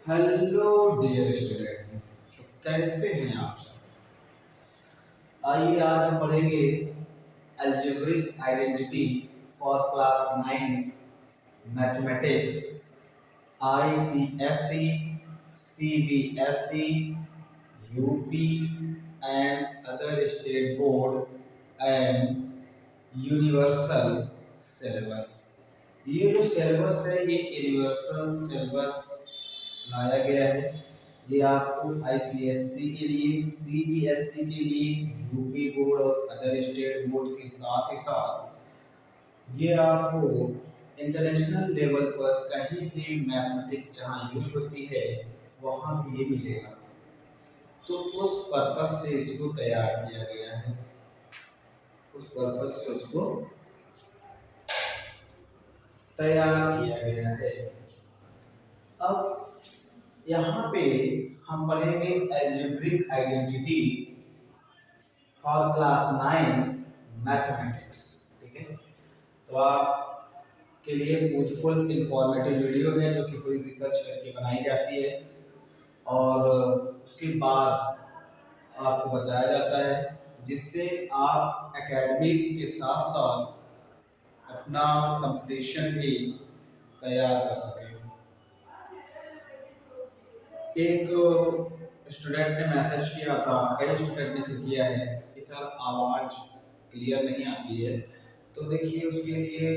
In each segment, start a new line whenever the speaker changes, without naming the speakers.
Hello dear student, कैसे हैं आप सब। आइए आज हम पढ़ेंगे algebraic identity for class 9 mathematics ICSE, CBSE, UP and other state board and universal syllabus. ये जो सिलेबस है ये यूनिवर्सल सिलेबस लाया गया है। ये आपको ICSE के लिए, CBSE के लिए, यूपी बोर्ड और अदर स्टेट बोर्ड के साथ ही साथ ये आपको इंटरनेशनल लेवल पर कहीं भी मैथमेटिक्स जहाँ यूज होती है वहाँ भी ये मिलेगा। तो उस पर्पस से इसको तैयार किया गया है, उस पर्पस से उसको तैयार किया गया है। अब यहाँ पे हम पढ़ेंगे algebraic identity for class 9 mathematics. ठीक है, तो आपके लिए यूजफुल इंफॉर्मेटिव वीडियो है जो कि पूरी रिसर्च करके बनाई जाती है और उसके बाद आपको बताया जाता है जिससे आप एकेडमिक के साथ साथ अपना कंपटीशन भी तैयार कर सकें। एक स्टूडेंट ने मैसेज किया था, कई स्टूडेंट ने फिर किया है कि सर आवाज़ क्लियर नहीं आती है। तो देखिए उसके लिए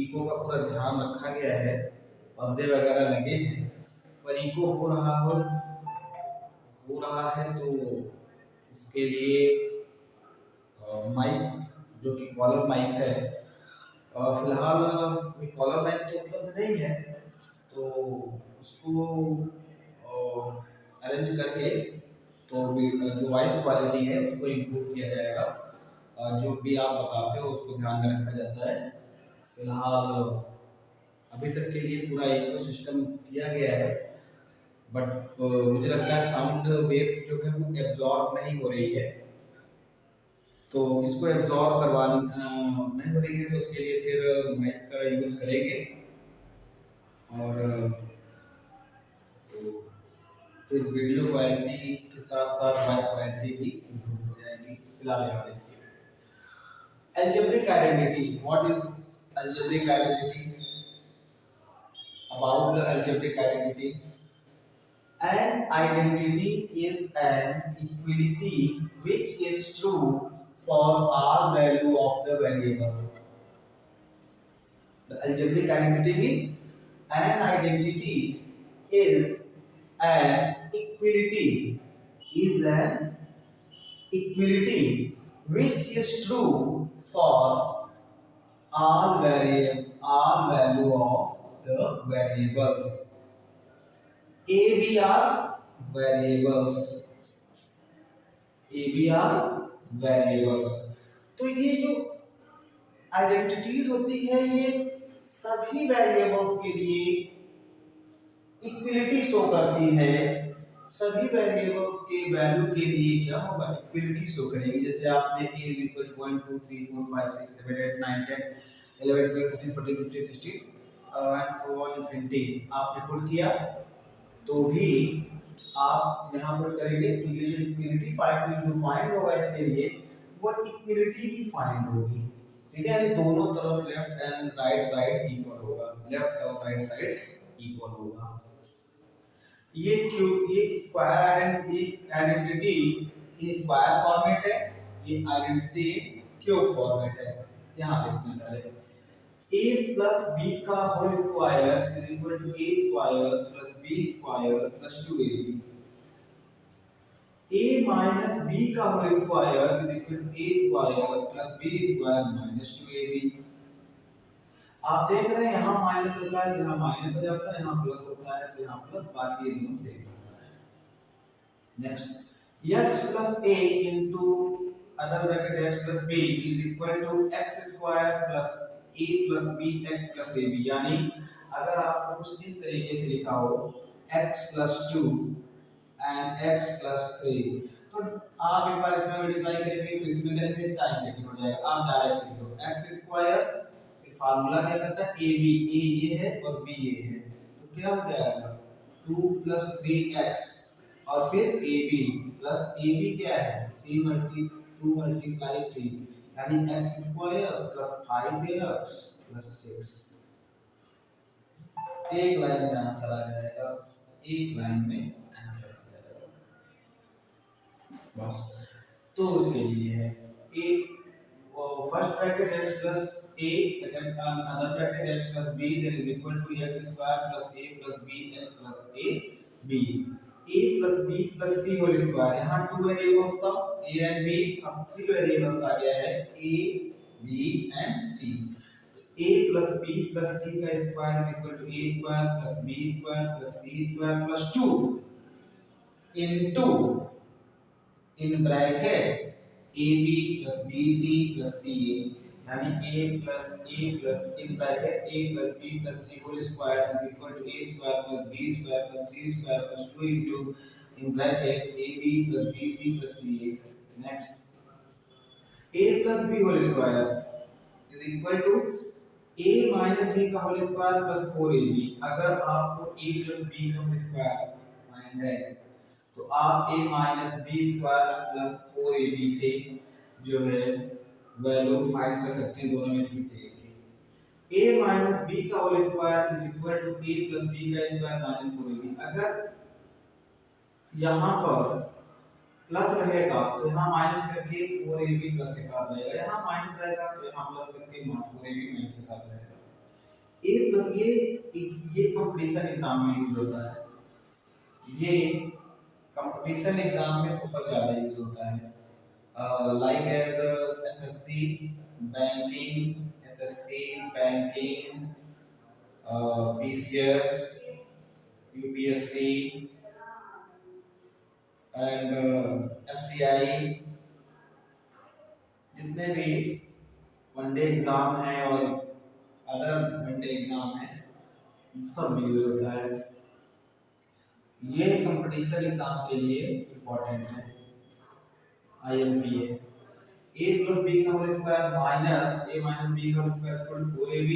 इको का पूरा ध्यान रखा गया है, पर्दे वगैरह लगे हैं, पर इको हो रहा है तो उसके लिए माइक जो कि कॉलर माइक है, फिलहाल कॉलर माइक तो उपलब्ध नहीं है, तो उसको अरेंज करके तो जो वॉइस क्वालिटी है उसको इम्प्रूव किया जाएगा। जो भी आप बताते हो उसको ध्यान में रखा जाता है। फिलहाल अभी तक के लिए पूरा इको सिस्टम किया गया है, बट मुझे लगता है साउंड वेव जो है वो एब्जॉर्ब नहीं हो रही है, तो इसको एब्जॉर्ब करवानी नहीं हो रही है, तो उसके लिए फिर माइक का यूज़ करेंगे और फिर वीडियो क्वालिटी के साथ साथ वॉइस क्वालिटी भी इम्प्रूव हो जाएगी। फिलहाल यहाँ देखिए algebraic identity. What is algebraic identity? About the algebraic identity, an identity is an equality which is true for all value of the variable. The algebraic identity means an identity is an equality which is true for all value of the variables. A, B are variables. तो ये जो identities होती है ये सभी variables के लिए equality show करती है। सभी वेरिएबल्स के वैल्यू के लिए क्या होगा? इक्विलिटी शो करेगी। जैसे आपने a is equal to 1 2 3 4 5 6 7 8 9 10 11 12 13 14 15 16 and so on infinity आपने पुट किया तो भी आप यहाँ पर करेंगे तो ये जो इक्विलिटी जो फाइंड होगा इसके लिए वो इक्विलिटी ही फाइंड होगी। ठीक है, यानी दोनों तरफ left and right side equal होगा, लेफ्ट और राइट साइड इक्वल होगा। ये क्यों? ये स्क्वायर आइडेंटिटी ये स्क्वायर फॉर्मेट है, ये आइडेंटिटी क्यूब फॉर्मेट है। यहाँ देखना पहले a plus b का whole square is equal to a square plus b square plus 2ab। a minus b का whole square is equal to a square plus b square minus 2ab। आप देख रहे हैं यहाँ माइनस होता है, यहाँ माइनस हो जाता है, यहाँ प्लस होता है, तो यहाँ प्लस, बाकी ये दोनों सेम होता है। Next x plus a into other bracket x plus b is equal to x square plus a plus b x plus ab। यानी अगर आपको कुछ इस तरीके से लिखा हो x plus 2 and x plus 3, तो आप एक बार इसमें मल्टीप्लाई करेंगे तो इसमें करेंगे टाइम टेकिंग हो जाएगा। आप डायरेक्ट लिख दो x स्क्वायर, फिर फार्मूला क्या कहता है a b, a ये है और b ये है, तो क्या हो जाएगा 2 + 3x और फिर a b plus a b क्या है 2 × 3 यानी x² + 5x + 6। एक लाइन में आंसर आ जाएगा, एक लाइन में आंसर आ जाएगा बस। तो उसके लिए है a first bracket x plus a, second another bracket x plus b, then is equal to x square plus a plus b x plus a b, a plus b plus c whole square। यहाँ 2 variables था a and b, अब 3 variables आ गया है a b and c। a plus b plus c का square is equal to a square plus b square plus c square plus 2 into in bracket AB plus BC plus CA, यानी A plus in bracket A plus B plus C whole square is equal to A square plus B square plus C square plus 2 into in bracket AB plus BC plus CA। next A plus B whole square is equal to A minus B का whole square plus 4AB। अगर आपको A plus B का whole square find है तो आप a minus b square plus 4ab से जो है वैल्यू फाइंड कर सकते हैं दोनों में से एक। a माइनस बी का whole square is equal to a plus b का स्क्वायर माइनस 4ab। अगर यहाँ पर प्लस रहेगा तो यहाँ माइनस करके 4ab प्लस के साथ रहेगा, यहाँ माइनस रहेगा तो यहाँ प्लस करके 4ab माइनस के साथ रहेगा। a प्लस ये कंपटीशन एग्जाम में यूज होता है, ये कंपटीशन एग्जाम में बहुत ज़्यादा यूज होता है, like as SSC banking, PCS, UPSC and FCI, जितने भी वनडे एग्जाम हैं और अदर वनडे एग्जाम हैं सब में यूज होता है। ये कंपटीशन एग्जाम के लिए इम्पोर्टेंट है। IMPA a plus b का whole square minus a minus b का whole square equal to 4ab,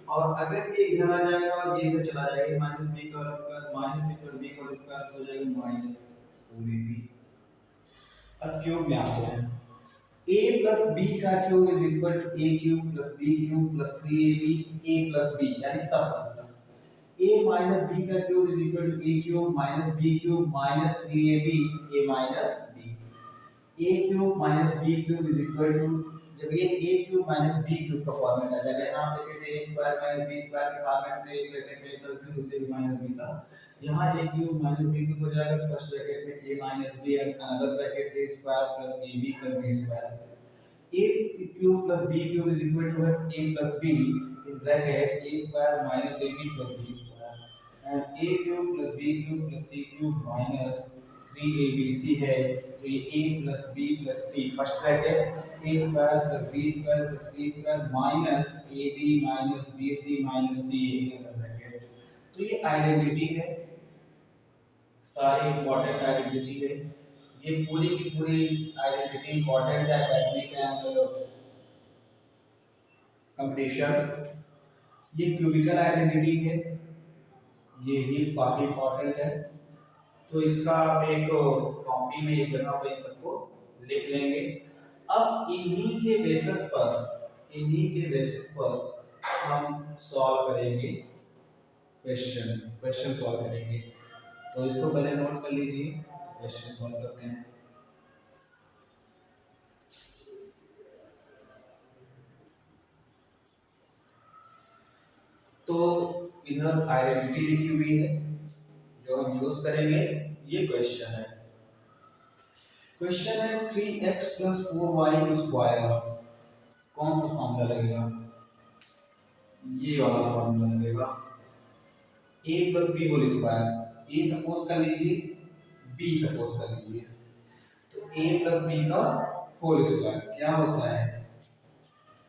और अगर ये इधर आ जाएगा और ये इधर चला जाएगा माइनस b का whole square minus a plus b का होल स्क्वायर हो जाएगा माइनस 4ab। अब क्यूब में आते हैं, a plus b का cube is equal to a cube plus b cube plus 3ab a plus b यानी सब प्लस a minus b का cube is equal to a cube minus b cube minus 3ab a minus b। a cube minus b cube is equal to, जब ये a cube minus b cube का format आ जाएगा, यहाँ पे कैसे a square minus b square के format में एक ब्रैकेट में प्लस b दूसरे में माइनस b था, यहाँ a cube minus b cube हो जाएगा फर्स्ट ब्रैकेट में a minus b and another bracket a square plus ab plus b square. a cube plus b cube is equal to a plus b in bracket a square minus ab plus b square, and a cube plus b cube plus c cube minus 3abc है, तो ये a plus b plus c first bracket a square plus b square plus c square minus ab minus bc minus ca inner bracket. तो ये identity है, सारी important identity है, ये पूरी की पूरी आइडेंटिटी इंपॉर्टेंट है एकेडमिक एंड कंपटीशन। ये क्यूबिकल आइडेंटिटी है, ये भी काफी इंपॉर्टेंट है, तो इसका आप एक कॉपी में एक जगह पे सबको लिख लेंगे। अब इन्हीं के बेसिस पर हम सॉल्व करेंगे क्वेश्चन सॉल्व करेंगे। तो इसको पहले नोट कर लीजिए, क्वेश्चन सॉल्व करते हैं। तो इधर आइडेंटिटी लिखी हुई है जो हम यूज करेंगे। ये क्वेश्चन है 3x + 4y स्क्वायर, कौन सा फॉर्मूला लगेगा? ये वाला फॉर्मूला लगेगा, a + b whole square, a suppose कर लीजिए b सपोज कर लीजिए, तो a + b का होल स्क्वायर क्या होता है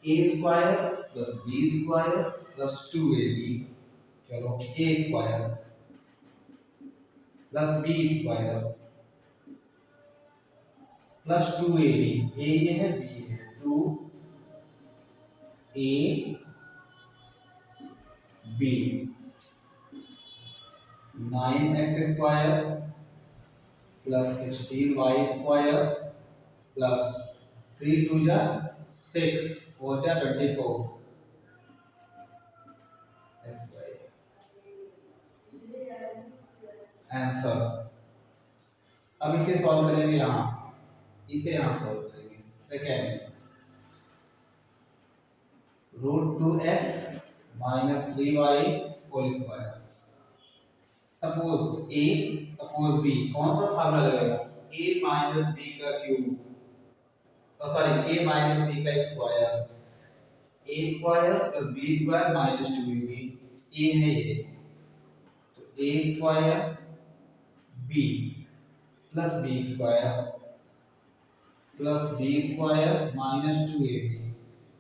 a square plus b square plus 2ab, चलो a square plus b square plus 2ab, a ये है b है 2ab 9x² plus 16y² plus 3 2 जा 6 4 जा 24 आंसर। अब इसे सॉल्व करेंगे यहाँ, इसे यहाँ सॉल्व करेंगे। Second, √2x minus 3y whole square. Suppose a suppose b, कौन सा फार्मूला लगेगा? a माइनस बी का cube, sorry a minus b का square, a square plus b square minus 2ab, a है ये, तो a square b plus b square plus b square minus 2ab,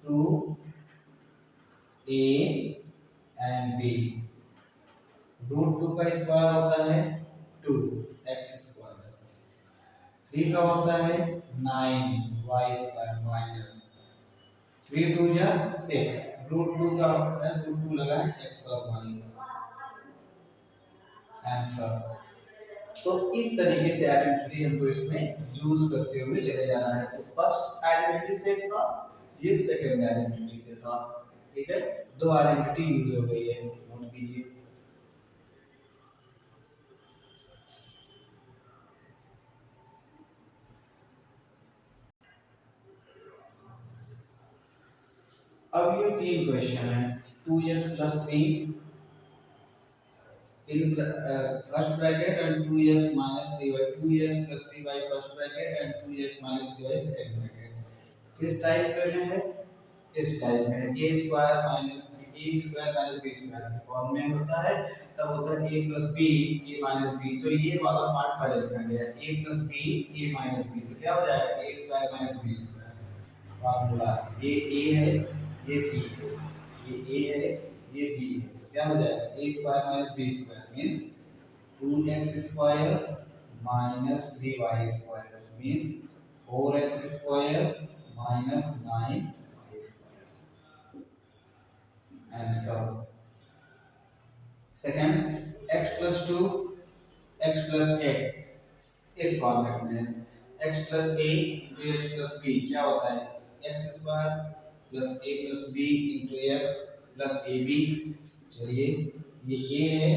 2a and b। √2 का square होता है 2x², 3 का होता है 9y² माइनस 3 2 जा 6, √2 का होता है √2 लगा है x और y। आंसर। तो इस तरीके से आइडेंटिटी हमको इसमें यूज करते हुए चले जाना है। तो फर्स्ट आइडेंटिटी से था, ये सेकंड आइडेंटिटी से था। ठीक है, दो आइडेंटिटी यूज हो गई है, नोट कीजिए। अब ये तीन क्वेश्चन है। 2x plus 3 in first bracket and 2x minus 3y, 2x plus 3y first bracket and 2x minus 3y second bracket। किस टाइप में है? इस टाइप में है। a square minus a square minus b square form में होता है, तब होता है a plus b a minus b। तो ये वाला पार्ट पहले लिखा गया है, a plus b a minus b, तो क्या हो जाएगा? a square minus b square formula. ये a है, ये b है, ये a है, ये b है, क्या हो जाएगा? a square minus b square means 2x² minus 3y square means 4x² minus 9y square. Answer. Second, x plus 2 x plus 8 इस फॉर्मेट में x plus a into x plus b क्या होता है? x² plus a plus b into x plus ab। चलिए, ये a है,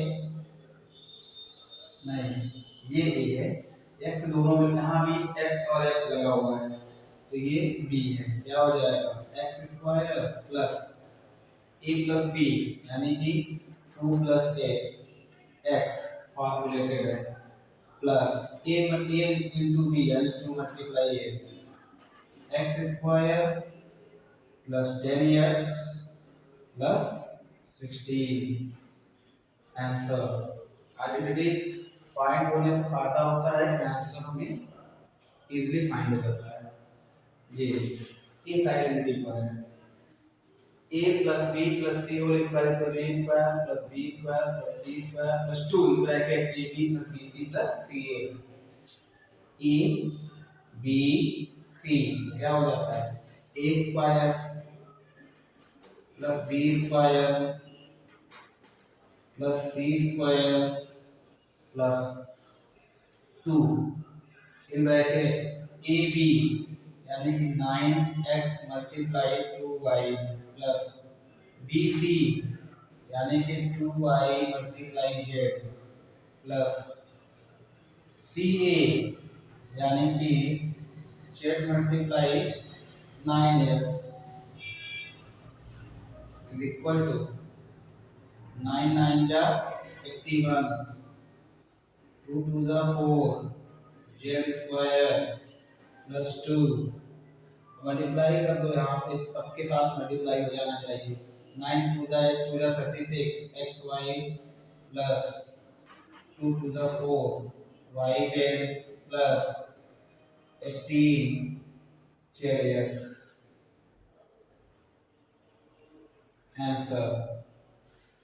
नहीं ये a है, x दोनों में यहाँ भी x और x लगा हुआ है, तो ये b है। क्या हो जाएगा? x² plus a plus b यानी कि 2 प्लस a x फॉर्मूलेटेड है, प्लस a इंटू b यानी 2 multiply a, x² plus 10x plus 16। Answer. Identity find होने से फायदा होता है कि आंसर हमें इजीली फाइंड हो जाता है। ये इस आइडेंटिटी पर है, a plus b plus c whole square equal to a square plus b square plus c square plus 2 in bracket ab plus bc plus ca। a b c क्या हो जाता है? a square plus b square plus c square plus 2 in bracket ab यानी कि 9x multiply 2y plus bc यानी कि 2y multiply z plus ca यानी कि z multiply 9x is equal to 9 9 जा 81, 2 2 जा 4, z स्क्वायर प्लस 2 मल्टीप्लाई कर दो, यहाँ से सबके साथ मल्टीप्लाई हो जाना चाहिए। 9 2 जा 36 xy प्लस 2 2 जा 4 yz प्लस 18 zx। आंसर।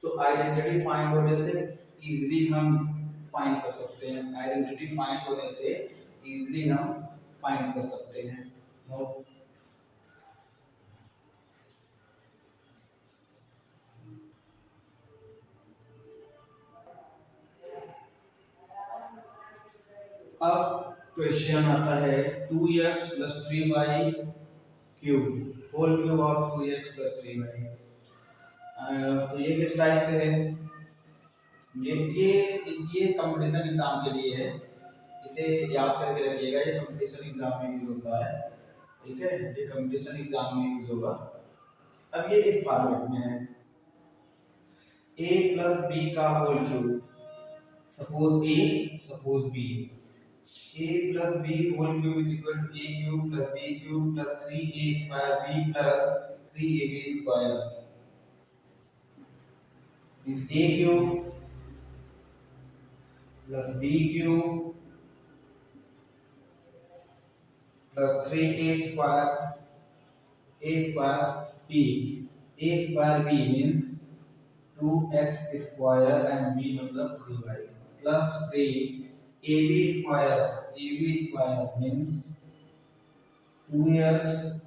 तो आइडेंटिटी फाइंड होने से इजीली हम फाइंड कर सकते हैं, आइडेंटिटी फाइंड होने से इजीली हम फाइंड कर सकते हैं। नोट। अब क्वेश्चन आता है 2x plus 3y cube whole cube of 2x plus 3y। तो ये किस टाइप से है? ये कंपटीशन एग्जाम के लिए है, इसे याद करके रखिएगा, ये कंपटीशन एग्जाम में यूज होता है। ठीक है, ये कंपटीशन एग्जाम में यूज होगा। अब ये इस फॉर्मेट में है a प्लस बी का whole cube, suppose a suppose b, a plus b whole cube is equal to a cube plus b cube plus 3a square b plus 3ab square. Means a cube plus b cube plus 3a square b, a square b means 2x square and b मतलब 3y plus 3 ab square means 2x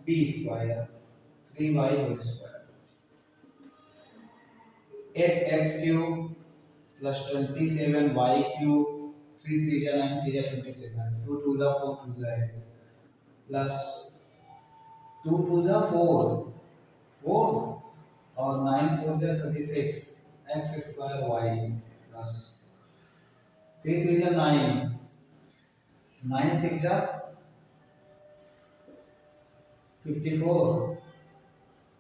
b square 3y whole square 8x cube plus 27y cube 3 3 जा 9 3 जा 27 2 2 जा 4 2 जा 8 plus 2 2 जा 4 4 और 9 4 जा 36 x square y plus 3 3 जा 9 9 6 जा 54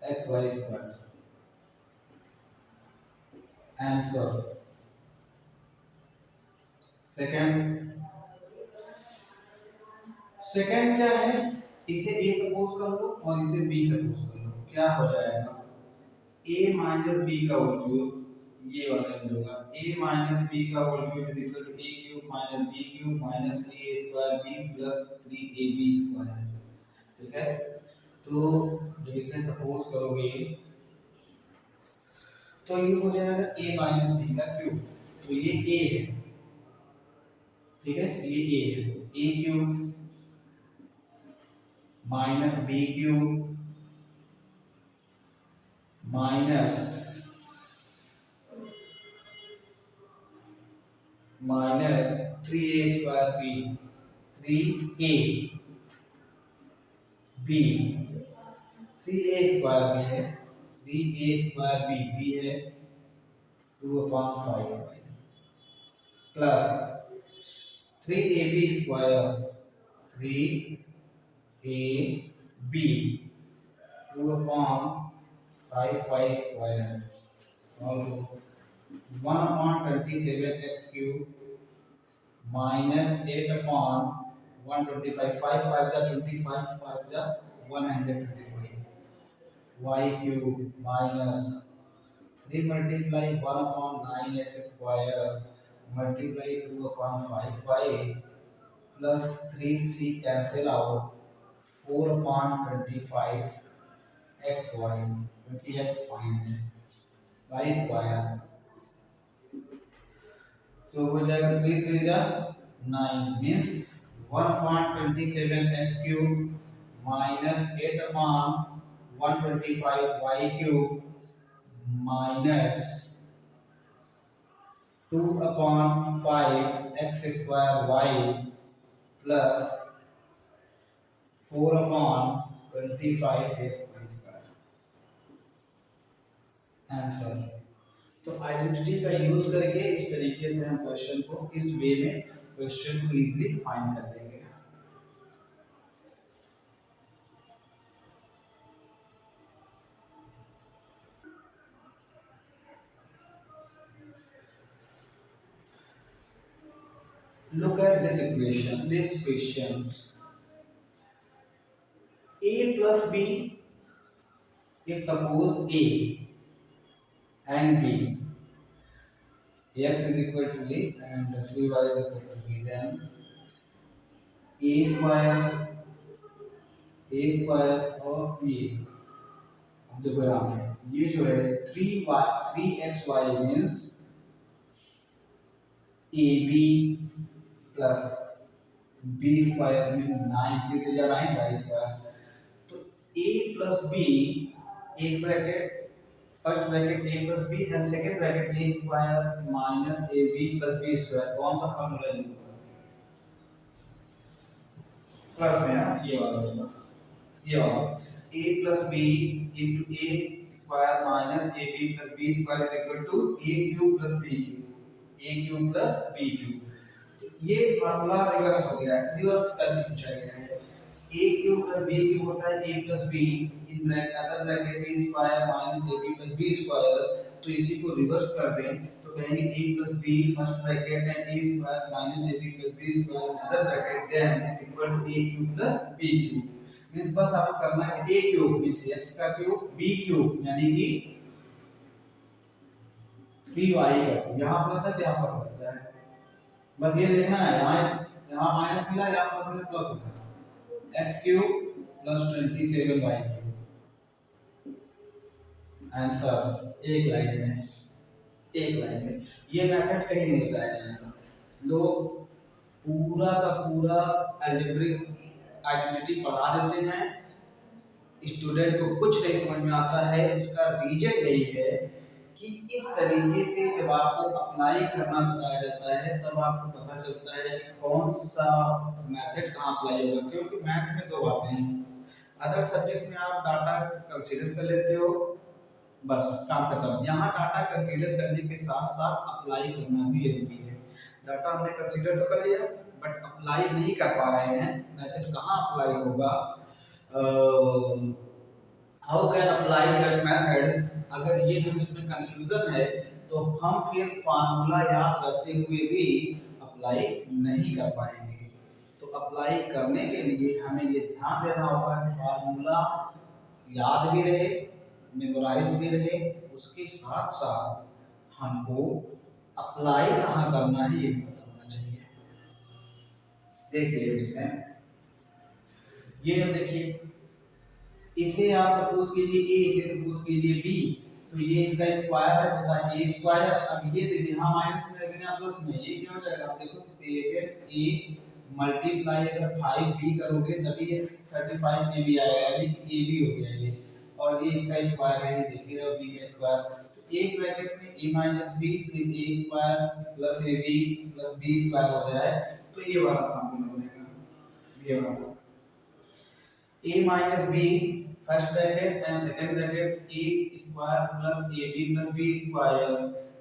x y square. Answer second क्या है? इसे a सपोज कर लो और इसे b सपोज कर लो, क्या हो जाएगा? a माइनस b का होल क्यूब, ये वाला यूज होगा, a माइनस b का whole cube is equal to a cube minus b cube minus 3a square b plus 3ab square. ठीक है, तो जब इसे सपोज करोगे तो ये हो जाएगा a माइनस b का क्यूब, तो ये a है। ठीक है, ये a है, a cube minus b cube minus 3a square b 3a b 3a square b है 3a स्क्वायर b है 2/5 plus 3ab square 3ab 2/5 square और 1/27x क्यूब माइनस 8/125 5 5 जा 25 5 जा 125 y cube minus 3 multiply 1/9x square multiply 2/5y plus 3 3 cancel out 4/25 xy, क्योंकि x fine है, y square तो हो जाएगा 3 3 जा 9 means 1/27 x cube minus 8/125 y cube minus 2/5 x square y plus 4/25 x square. Answer. तो identity का use करके इस तरीके से हम क्वेश्चन को इस वे में क्वेश्चन को इजीली फाइंड कर लेंगे। Look at this equation, this questions. A plus B, if suppose A and B, x is equal to A and 3y is equal to B, then A square और B, अब देखो यहाँ पे ये जो है 3xy means AB plus b square mean 9 3 से जा 9 y स्क्वायर, तो a प्लस b एक bracket first bracket a plus b and second bracket a square minus ab plus b square, कौन सा फॉर्मूला यूज होगा? प्लस में ये वाला होगा, ये वाला a plus b into a square minus a b plus b square is equal to a cube plus b cube, a cube plus b cube. ये फार्मूला रिवर्स हो गया है, रिवर्स करके पूछा गया है। a cube plus b cube होता है a plus b in other bracket b square minus ab plus b square. तो इसी को रिवर्स कर दें तो कहेंगे a plus b first bracket and a square minus ab plus b square in other bracket then is equal to a cube plus b cube. Means बस आपको करना है a क्यूब मींस x का cube b cube यानी कि 3y का, यहां plus है यहां प्लस होता है, बस ये देखना है यहां माइनस मिला यहां प्लस मिला प्लस होता है, x cube plus 27y cube. Answer एक लाइन में, एक लाइन में। ये मेथड कहीं नहीं बताया जाएगा, लोग पूरा का पूरा अलजेब्रिक आइडेंटिटी पढ़ा देते हैं, स्टूडेंट को कुछ नहीं समझ में आता है। उसका रीजन यही है कि इस तरीके से जब आपको अप्लाई करना बताया जाता है तब आपको पता चलता है कि कौन सा मेथड कहाँ अप्लाई होगा, क्योंकि मैथ में दो बातें हैं। अदर सब्जेक्ट में आप डाटा कंसीडर कर लेते हो, बस काम खत्म। यहाँ डाटा कंसीडर करने के साथ साथ अप्लाई करना भी जरूरी है। डाटा हमने कंसीडर तो कर लिया बट अप्लाई नहीं कर पा रहे हैं, मेथड कहाँ अप्लाई होगा, how can apply that method, अगर ये हम इसमें कंफ्यूजन है तो हम फिर फार्मूला याद रखते हुए भी अप्लाई नहीं कर पाएंगे। तो अप्लाई करने के लिए हमें ये ध्यान देना होगा कि फार्मूला याद भी रहे, मेमोराइज भी रहे, उसके साथ साथ हमको अप्लाई कहाँ करना है ये भी पता होना चाहिए। देखिए इसमें ये देखिए, इसे आप सपोज कीजिए a, इसे सपोज कीजिए b, तो ये इसका स्क्वायर है होता है a स्क्वायर। अब ये देखिए यहाँ माइनस में रखेंगे आप प्लस में, ये क्या हो जाएगा, आप देखो 7a मल्टीप्लाई अगर 5b करोगे तभी ये 35ab आएगा, यानी कि ab हो गया ये, और ये इसका स्क्वायर है, ये देखिए b का स्क्वायर। तो एक ब्रैकेट में a माइनस b फिर a square plus ab plus b square हो जाए, तो ये वाला फॉर्मूला बनेगा, ये वाला a minus b first bracket and second bracket a square plus ab plus b square,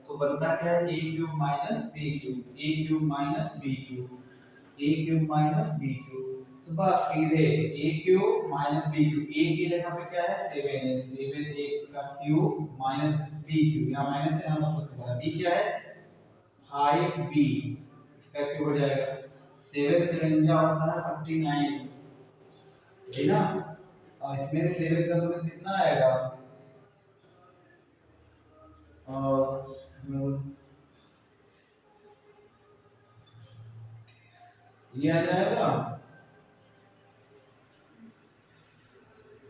तो बनता क्या है a cube minus b cube, a cube minus b cube, a cube minus b cube. तो बस सीधे a cube minus b cube, a की जगह पे क्या है 7 है, 7 a का क्यूब माइनस b क्यूब, यहाँ माइनस है यहाँ प्लस है, b क्या है 5b, इसका क्यूब हो जाएगा 7 से रंजा होता है 49 है ना, और इसमें से 7 का तो कितना आएगा, और ये आ जाएगा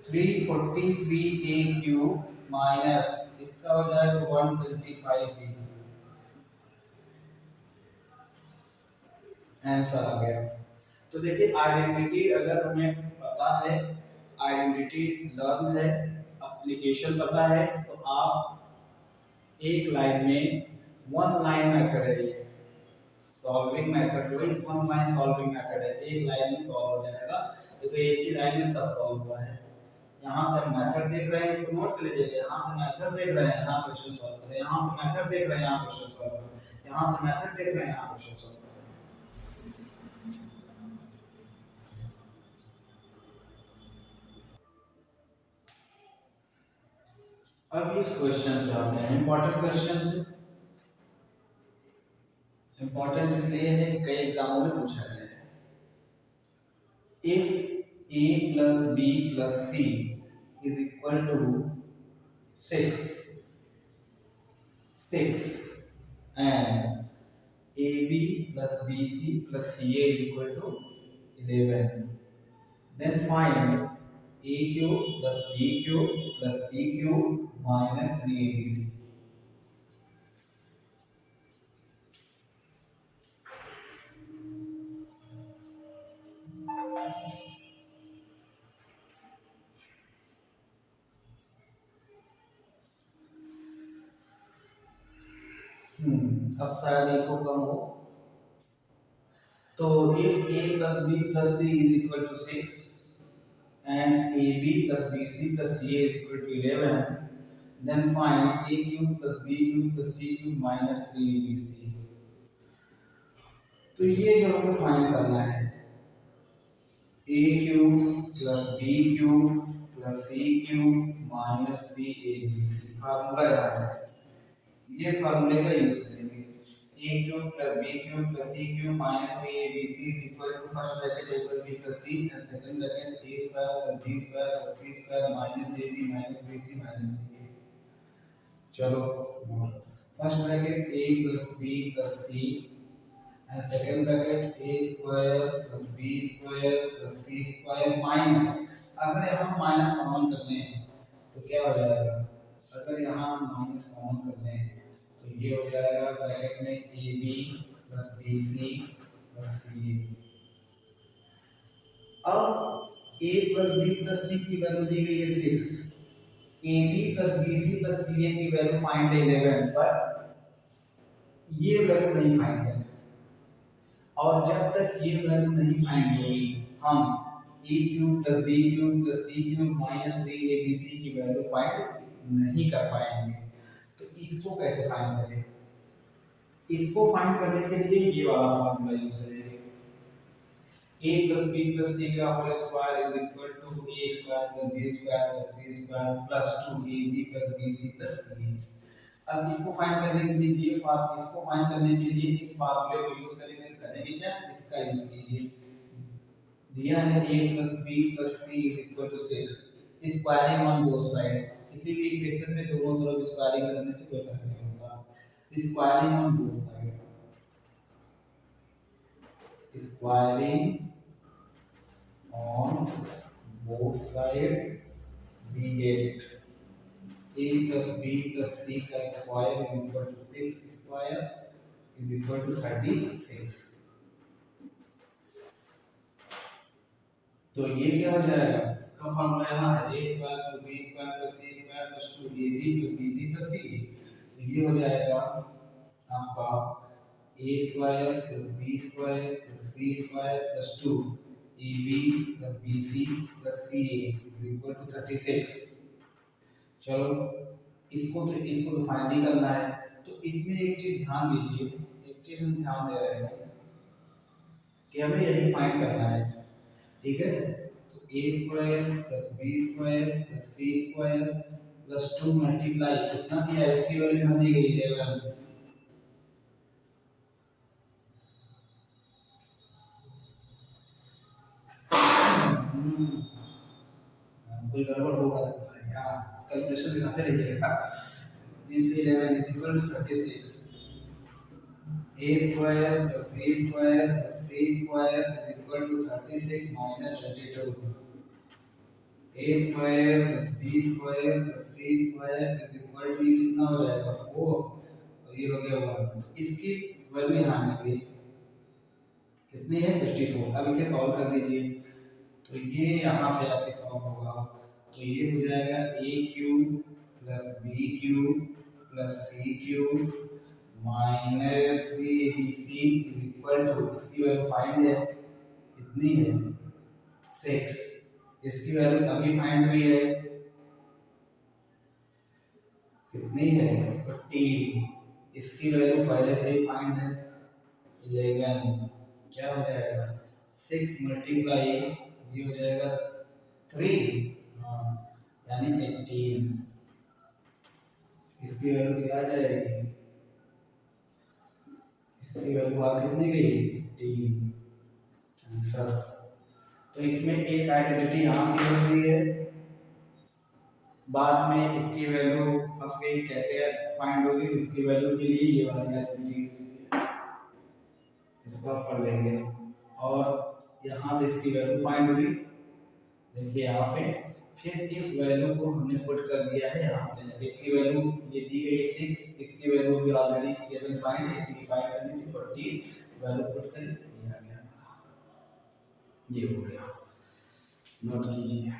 343a क्यूब माइनस इसका हो जाएगा 125b। आंसर आ गया। तो देखिए आइडेंटिटी अगर हमें पता है, आइडेंटिटी लर्न है, एप्लीकेशन पता है, तो आप एक लाइन में वन लाइन मेथड है ये सॉल्विंग मेथड, जो वन लाइन सॉल्विंग मेथड है, एक लाइन में सॉल्व हो जाएगा। तो एक ही लाइन में सब सॉल्व हुआ है। यहाँ से हम मेथड देख रहे हैं, इसको नोट कर लीजिएगा, यहाँ से मेथड देख रहे हैं, यहाँ क्वेश्चन सॉल्व करें, यहाँ से मेथड देख रहे हैं, यहाँ क्वेश्चन सॉल्व करें, यहाँ से मेथड देख रहे हैं, यहाँ क्वेश्चन सॉल्व करें। अब इस क्वेश्चन पे आते हैं, इंपॉर्टेंट क्वेश्चन है। इंपॉर्टेंट इसलिए है कि कई एग्जामों में पूछा गया है। If a plus b plus c is equal to 6 and ab plus bc plus ca is equal to 11, then find a cube plus b cube plus c cube minus 3abc। अब शायद एक को कम हो, तो if a plus b plus c is equal to 6 and ab plus bc plus ca is equal to 11, then find a cube plus b cube plus c cube minus 3abc। तो ये जो हमें फाइंड करना है, a cube plus b cube plus c cube minus 3abc formula याद है, ये फार्मूले का यूज करेंगे। a cube plus b cube plus c cube minus 3abc is equal to first bracket a plus b plus c and second bracket a square plus b square plus c square minus ab minus bc minus ca। चलो first bracket a plus b plus c and second bracket a square plus b square plus c square minus, अगर यहाँ minus common करने हैं तो क्या हो जाएगा, अगर यहाँ माइनस कॉमन करने हैं तो ये हो जाएगा ब्रैकेट में a b plus b c plus c. अब a plus b plus c की वैल्यू दी गई है 6, a b plus b c plus c a की वैल्यू फाइंड है 11, बट ये वैल्यू नहीं फाइंड है। और जब तक ये वैल्यू नहीं फाइंड होगी हम a cube plus b cube plus c cube minus 3abc की वैल्यू फाइंड नहीं कर पाएंगे। तो इसको कैसे फाइंड करें, इसको फाइंड करने के लिए ये वाला फॉर्मूला यूज करेंगे, a plus b plus c का whole square is equal to a square plus b square plus c square plus 2ab plus bc plus c। अब इसको फाइंड करने के लिए इसको फाइंड करने के लिए इस फार्मूले को यूज करेंगे। तो करेंगे क्या, इसका यूज कीजिए, दिया है a plus b plus c is equal to 6, squaring on both side, किसी भी इक्वेशन में दोनों तरफ स्क्वायरिंग करने से कोई फर्क नहीं पड़ता, squaring on both side, squaring on both side we get a plus b plus c का square is equal to 6 square is equal to 36। तो ये क्या हो जाएगा, इसका फॉर्मूला यहाँ है a square plus b square plus c square plus 2ab plus bc plus c। तो ये हो जाएगा आपका a square plus b square plus c square plus 2ab plus bc plus ca is equal to 36। चलो इसको तो find ही करना है। तो इसमें एक चीज ध्यान दीजिए, एक चीज हम ध्यान दे रहे हैं कि हमें यही फाइंड करना है, ठीक है। तो a square plus b square plus c square plus 2 multiply कितना दिया है, इसकी वैल्यू हमें दी गई 11। कोई गड़बड़ होगा लगता है क्या, कैलकुलेशन दिखाते रहिएगा। This 11 is equal to 36, a square plus b square plus c square is equal to 36 minus 22, a square plus b square plus c square is equal to कितना हो जाएगा 4 और ये हो गया 1। इसकी वैल्यू यहाँ मिल गई कितनी है 64। अब इसे सॉल्व कर दीजिए, तो ये यहाँ पे आके सॉल्व होगा, तो ये हो जाएगा a cube plus b cube plus c cube minus 3abc is equal to, इसकी वैल्यू फाइंड है कितनी है 6, इसकी वैल्यू अभी फाइंड हुई है कितनी है 15, इसकी वैल्यू पहले से ही फाइंड है 11। क्या हो जाएगा 6 मल्टीप्लाई ये हो जाएगा 3, यानी 18, इसकी वैल्यू क्या आ जाएगी, इसकी वैल्यू आ कितनी गई 18 आंसर। तो इसमें एक आइडेंटिटी यहाँ की हो गई है, बाद में इसकी वैल्यू फंस गई, कैसे फाइंड होगी, इसकी वैल्यू के लिए ये वाली आइडेंटिटी इसको आप पढ़ लेंगे। और यहाँ से इसकी वैल्यू फाइंड हुई, देखिए यहाँ पे, फिर इस वैल्यू को हमने पुट कर दिया है यहाँ पे, इसकी वैल्यू ये दी गई है 6, इसकी वैल्यू भी ऑलरेडी 11 फाइंड है, इसकी फाइंड करनी थी 14, वैल्यू पुट कर ये आ गया, ये हो गया, नोट कीजिए।